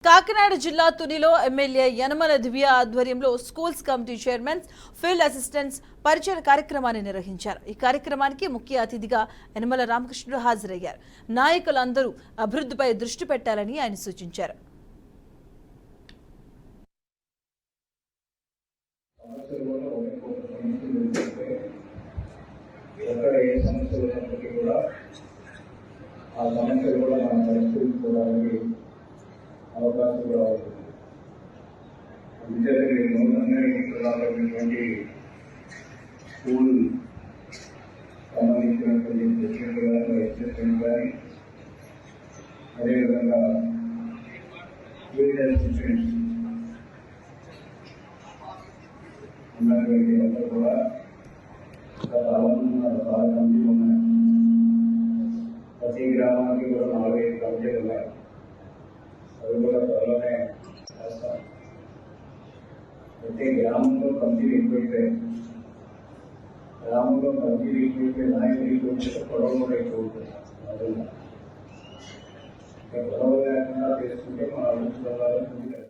కాకినాడ జిల్లా తునిలో ఎమ్మెల్యే యనమల దివ్య ఆధ్వర్యంలో schools committee chairmans, field assistants పరిచయ కార్యక్రమాన్ని నిర్వహించారు. ఈ కార్యక్రమానికి ముఖ్య అతిథిగా యనమల రామకృష్ణుడు హాజరయ్యారు. నాయకులందరూ అభివృద్ధిపై దృష్టి పెట్టాలని ఆయన సూచించారు. అవకాశం కూడా అవుతుంది. అందుచేత మీరు నూతనంగా ఎన్నికైనటువంటి స్కూల్ సంబంధించినటువంటి ప్రెసిడెంట్ కానీ వైస్ ప్రెసిడెంట్ కానీ అదేవిధంగా ఫీల్డ్ అసిస్టెంట్స్ ఉన్నటువంటి అందరూ కూడా చాలా మంది ఉన్నాయి. ప్రతి గ్రామానికి కూడా 4-5 కమిటీలు ఉన్నాయి. అవి కూడా త్వరలోనే చేస్తాం. ప్రతి గ్రామంలో కమిటీలు ఎక్కువైతే నాయకులు ఎక్కువైతే గొడవ కూడా ఎక్కువ ఉంటుంది. గొడవ లేకుండా చేసుకుంటే మన అభివృద్ధి